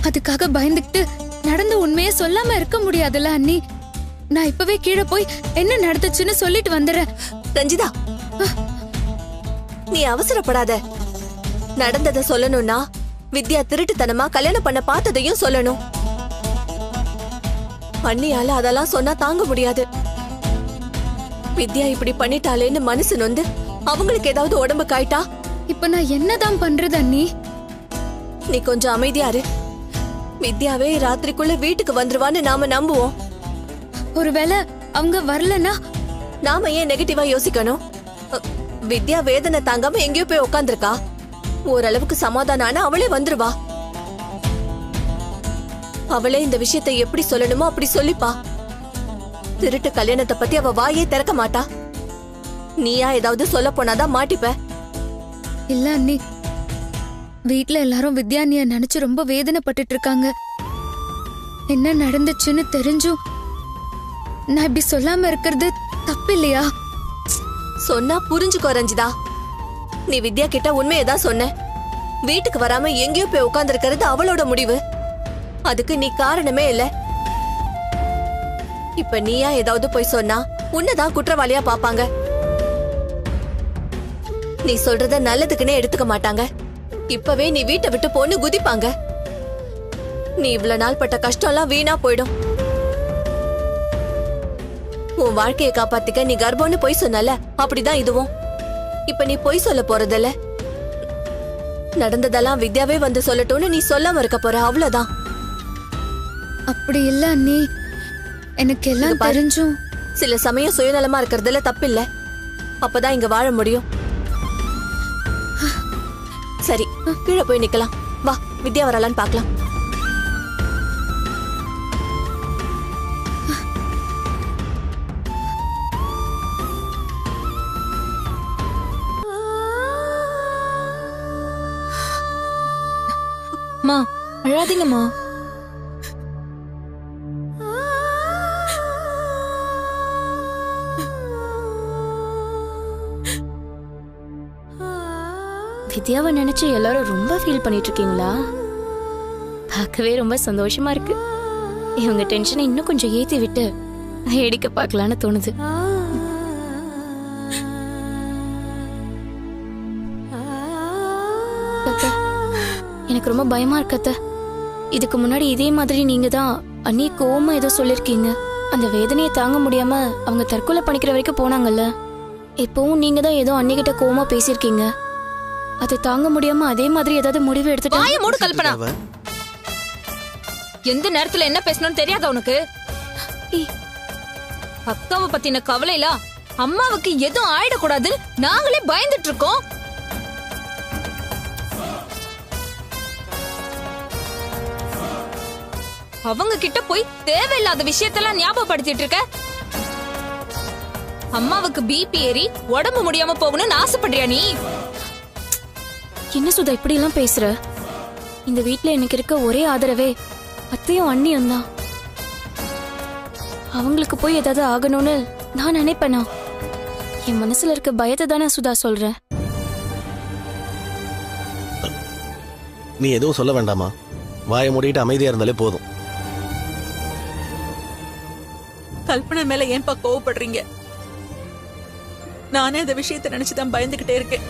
அதுக்காக பயந்துக்கிட்டு நடந்த உண்மையை சொல்லாம இருக்க முடியாதுல்ல அண்ணி. நான் இப்பவே கீழே போய் என்ன நடந்துச்சுன்னு சொல்லிட்டு வந்துடுறேன். ரஞ்சிதா, நீ அவசரப்படாத. நடந்ததை சொல்லணும்னா வித்யா திருட்டுத்தனமா கல்யாணம் பண்ண பார்த்ததையும் சொல்லணும். அண்ணியால அதெல்லாம் சொன்னா தாங்க முடியாது. வித்யா இப்படி பண்ணிட்டாளேன்னு மனசு நொந்து அவங்களுக்கு ஏதாவது உடம்பு காயிட்டா இப்ப நான் என்னதான் பண்றது அண்ணி? நீ கொஞ்சம் அமைதியா இரு. வித்யாவே ராத்திரிக்குள்ள வீட்டுக்கு வந்துருவான்னு நாம நம்புவோம். ஒருவேளை அவங்க வரலனா நாம ஏன் நெகட்டிவா யோசிக்கணும்? வித்யா வேதனை தாங்காம எங்கேயோ போய் உட்காந்துருக்கா. ஓரளவுக்கு சமாதானம் ஆனா அவளே வந்துருவா. அவளே இந்த விஷயத்தை எப்படி சொல்லணுமோ அப்படி சொல்லிப்பா. திருட்டு கல்யாணத்தை பத்தி அவ வாயே திறக்க மாட்டா. நீயா ஏதாவது சொல்ல போனாதான் மாட்டிப்ப. இல்ல அண்ணி, வீட்ல எல்லாரும் வித்யானிய நினைச்சு ரொம்ப வேதனைப்பட்டுட்டு இருக்காங்க. என்ன நடந்துச்சுன்னு தெரிஞ்சும் நான் இப்படி சொல்லாம இருக்கிறது தப்பு இல்லையா? சொன்னா புரிஞ்சுக்கோ ரஞ்சிதா. நீ வித்யா கிட்ட உண்மையதான் சொன்ன. வீட்டுக்கு வராம எங்கேயோ போய் உட்கார்ந்திருக்கிறது அவளோட முடிவு. அதுக்கு நீ காரணமே இல்ல. இப்ப நீயா ஏதாவது போய் சொன்னா உன்னதான் குற்றவாளியா பாப்பாங்க. நீ சொல்றத நல்லதுக்குன்னே எடுத்துக்க மாட்டாங்க. இப்பவே நீ வீட்டை விட்டு போன்னு குதிப்பாங்க. நீ இவ்வளவு நாள் பட்ட கஷ்டம் எல்லாம் வீணா போயிடும். உன் வாழ்க்கையை காப்பாத்திக்க நீ கர்ப்பம்னு பொய் சொன்னல, அப்படிதான் இதுவும். இப்ப நீ பொய் சொல்ல போறதில்ல. நடந்ததெல்லாம் வித்யாவே வந்து சொல்லட்டும்னு நீ சொல்லாம இருக்க போற, அவ்வளவுதான். அப்படி இல்ல அண்ணி, எனக்கு எல்லாம் தெரிஞ்சும். சில சமயம் சுயநலமா இருக்கிறதுல தப்பில்ல. அப்பதான் இங்க வாழ முடியும். சரி, கீழே போய் நிக்கலாம். வா, வித்யா வரலான்னு பாக்கலாம். மா, அழாதீங்கம்மா. வித்யாவை நினைச்சு எல்லாரும் ரொம்ப ஃபீல் பண்ணிட்டு இருக்கீங்களா? பார்க்கவே ரொம்ப சந்தோஷமா இருக்கு. இவங்க டென்ஷனை இன்னும் கொஞ்சம் ஏத்தி விட்டு வேடிக்கை பார்க்கலான்னு தோணுது. அத்தை, எனக்கு ரொம்ப பயமா இருக்கு அத்தை. இதுக்கு முன்னாடி இதே மாதிரி நீங்க தான் அண்ணி கோவமா ஏதோ சொல்லிருக்கீங்க. அந்த வேதனையை தாங்க முடியாம அவங்க தற்கொலை பண்ணிக்கிற வரைக்கும் போனாங்கல்ல. இப்பவும் நீங்க தான் ஏதோ அன்னிகிட்ட கோவமா பேசியிருக்கீங்க. அதை தாங்க முடியாம அதே மாதிரி ஏதாவது முடிவு எடுத்துட்டு. வாயை மூடு கல்பனா. எந்த நேரத்துல என்ன பேசணும்னு தெரியாத உனக்கு? அக்காவை பத்தின கவலையில அம்மாவுக்கு எதுவும் ஆயிடக்கூடாதுன்னு நாங்களே பயந்துட்டு இருக்கோம். அவங்க கிட்ட போய் தேவையில்லாத விஷயத்தெல்லாம் ஞாபகப்படுத்திட்டு இருக்க. அம்மாவுக்கு பிபி ஏறி உடம்பு முடியாம போகணும்னு ஆசைப்படுறியா நீ? என்ன சுதா இப்படி எல்லாம் பேசுற? இந்த வீட்ல எனக்கு இருக்க ஒரே ஆதரவே அத்தையும் அண்ணியும் தான். அவங்களுக்கு போய் ஏதாவது ஆகணும்னு நான் நினைப்பேனா? என் மனசுல இருக்க பயத்தை தானே சுதா சொல்றேன். நீ எதுவும் சொல்ல வேண்டாமா? வாயை மூடிட்டு அமைதியா இருந்தாலே போதும். கல்பனை மேல ஏன்பா கோவப்படுறீங்க? நானே இந்த விஷயத்தை நினைச்சுதான் பயந்துகிட்டே இருக்கேன்.